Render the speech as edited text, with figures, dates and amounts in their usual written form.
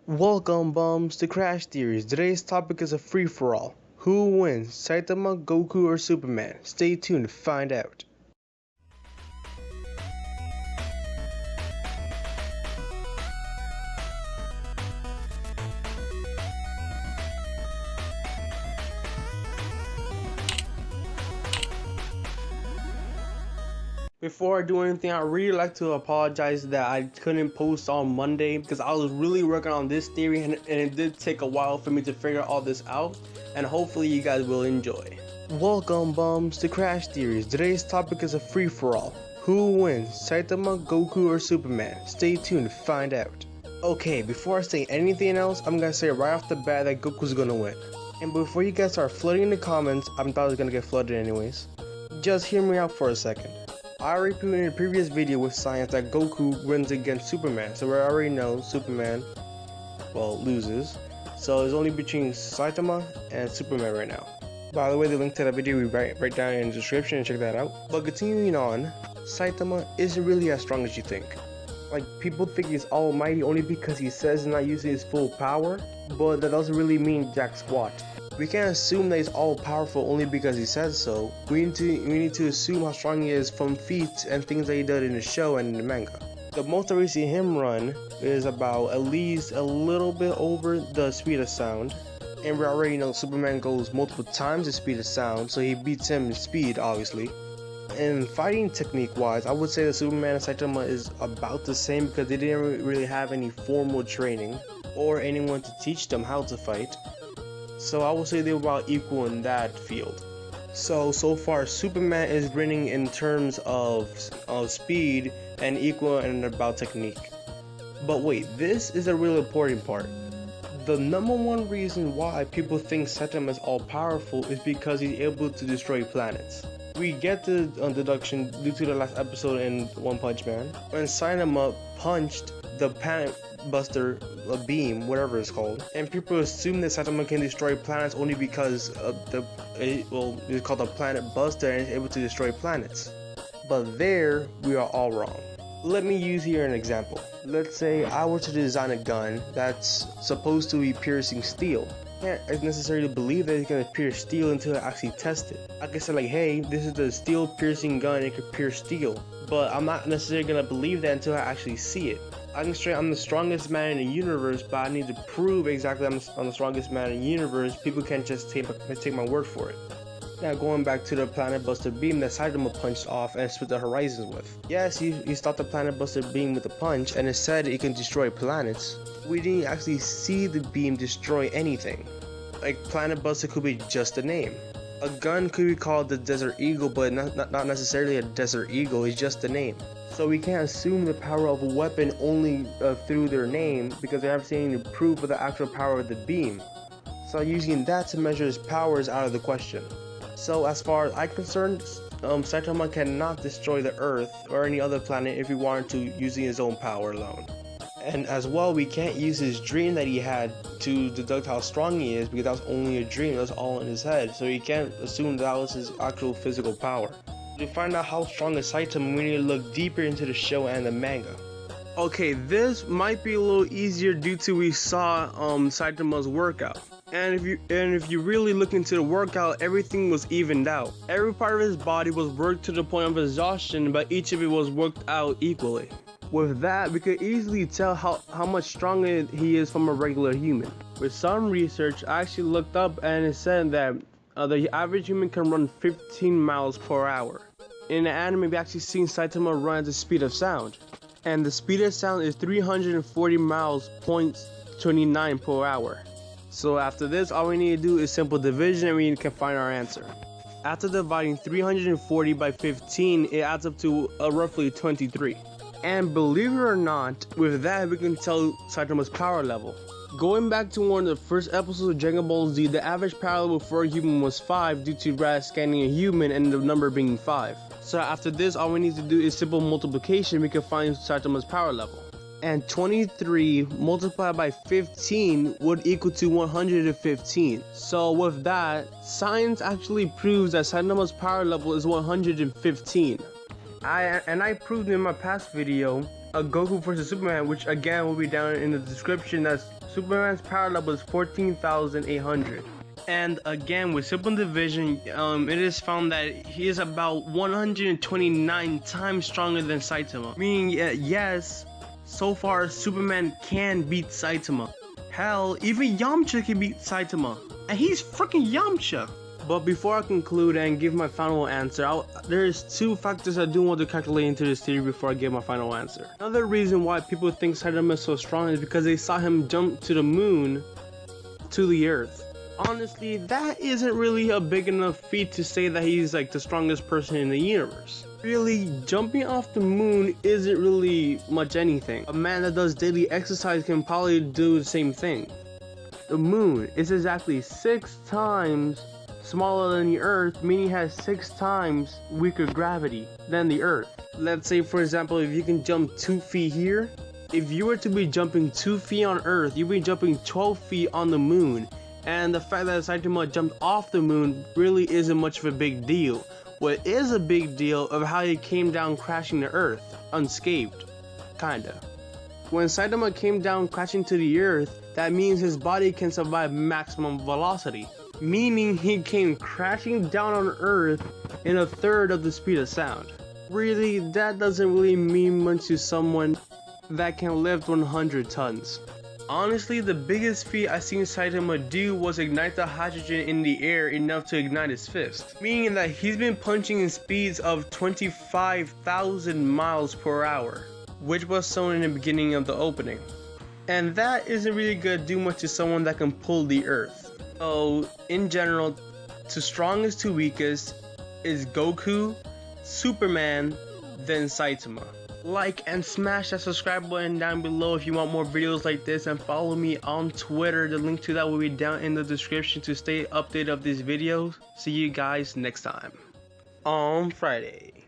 Welcome bums to Crash Theories. Today's topic is a free-for-all. Who wins, Saitama, Goku, or Superman? Stay tuned to find out. Before I do anything, I'd really like to apologize that I couldn't post on Monday because I was really working on this theory and it did take a while for me to figure all this out, and hopefully you guys will enjoy. Welcome bums to Crash Theories. Today's topic is a free-for-all. Who wins, Saitama, Goku, or Superman? Stay tuned to find out. Okay, before I say anything else, I'm gonna say right off the bat that Goku's gonna win. And before you guys start flooding in the comments, I thought I was gonna get flooded anyways. Just hear me out for a second. I already proved in a previous video with science that Goku wins against Superman, so we already know Superman, well, loses. So it's only between Saitama and Superman right now. By the way, the link to that video we write down in the description and check that out. But continuing on, Saitama isn't really as strong as you think. Like, people think he's almighty only because he says he's not using his full power, but that doesn't really mean jack squat. We can't assume that he's all powerful only because he says so. We need to assume how strong he is from feats and things that he did in the show and in the manga. The most that we see him run is about at least a little bit over the speed of sound. And we already know Superman goes multiple times the speed of sound, so he beats him in speed, obviously. And fighting technique wise, I would say that Superman and Saitama is about the same because they didn't really have any formal training or anyone to teach them how to fight. So I would say they're about equal in that field. So far Superman is winning in terms of speed and equal in about technique. But wait, this is a real important part. The number one reason why people think Saitama is all powerful is because he's able to destroy planets. We get the deduction due to the last episode in Onepunch-man when Saitama punched the planet buster beam, whatever it's called, and people assume that Saitama can destroy planets only because of it's called the planet buster and it's able to destroy planets. But there we are all wrong. Let me use here an example. Let's say I were to design a gun that's supposed to be piercing steel. I can't necessarily believe that it's gonna pierce steel until I actually test it. I can say like, hey, this is the steel piercing gun, it could pierce steel. But I'm not necessarily gonna believe that until I actually see it. I can say I'm the strongest man in the universe, but I need to prove exactly I'm the strongest man in the universe. People can't just take my word for it. Now going back to the planet buster beam that Saitama punched off and split the horizons with. Yes, he stopped the planet buster beam with a punch and it said it can destroy planets. We didn't actually see the beam destroy anything. Like, planet buster could be just a name. A gun could be called the Desert Eagle, but not necessarily a Desert Eagle, it's just a name. So we can't assume the power of a weapon only through their name because they haven't seen any proof of the actual power of the beam. So using that to measure his power is out of the question. So as far as I'm concerned, Saitama cannot destroy the Earth or any other planet if he wanted to using his own power alone. And as well, we can't use his dream that he had to deduct how strong he is because that was only a dream, that was all in his head. So you can't assume that was his actual physical power. To find out how strong is Saitama, we need to look deeper into the show and the manga. Okay, this might be a little easier due to we saw Saitama's workout. And if you really look into the workout, everything was evened out. Every part of his body was worked to the point of exhaustion, but each of it was worked out equally. With that, we could easily tell how much stronger he is from a regular human. With some research, I actually looked up and it said that the average human can run 15 miles per hour. In the anime, we actually seen Saitama run at the speed of sound. And the speed of sound is 340 miles, 0.29 per hour. So after this, all we need to do is simple division and we can find our answer. After dividing 340 by 15, it adds up to roughly 23. And believe it or not, with that we can tell Saitama's power level. Going back to one of the first episodes of Dragon Ball Z, the average power level for a human was 5 due to Brad scanning a human and the number being 5. So after this, all we need to do is simple multiplication, we can find Saitama's power level. And 23 multiplied by 15 would equal to 115. So with that, science actually proves that Saitama's power level is 115. I proved in my past video, Goku vs Superman, which again will be down in the description, that's Superman's power level is 14,800. And again, with simple division, it is found that he is about 129 times stronger than Saitama. Meaning, yes, so far Superman can beat Saitama. Hell, even Yamcha can beat Saitama. And he's freaking Yamcha. But before I conclude and give my final answer, there's two factors I do want to calculate into this theory before I give my final answer. Another reason why people think Saitama is so strong is because they saw him jump to the moon to the earth. Honestly, that isn't really a big enough feat to say that he's like the strongest person in the universe. Really, jumping off the moon isn't really much anything. A man that does daily exercise can probably do the same thing. The moon is exactly 6 times smaller than the earth, meaning it has 6 times weaker gravity than the earth. Let's say, for example, if you can jump 2 feet here, if you were to be jumping 2 feet on earth, you'd be jumping 12 feet on the moon. And the fact that Saitama jumped off the moon really isn't much of a big deal. What is a big deal of how he came down crashing to earth, unscathed, kinda. When Saitama came down crashing to the earth, that means his body can survive maximum velocity. Meaning he came crashing down on earth in a third of the speed of sound. Really, that doesn't really mean much to someone that can lift 100 tons. Honestly, the biggest feat I seen Saitama do was ignite the hydrogen in the air enough to ignite his fist. Meaning that he's been punching in speeds of 25,000 miles per hour, which was shown in the beginning of the opening. And that isn't really gonna do much to someone that can pull the earth. So, in general, to strongest to weakest is Goku, Superman, then Saitama. Like and smash that subscribe button down below if you want more videos like this, and follow me on Twitter. The link to that will be down in the description to stay updated of these videos. See you guys next time on Friday.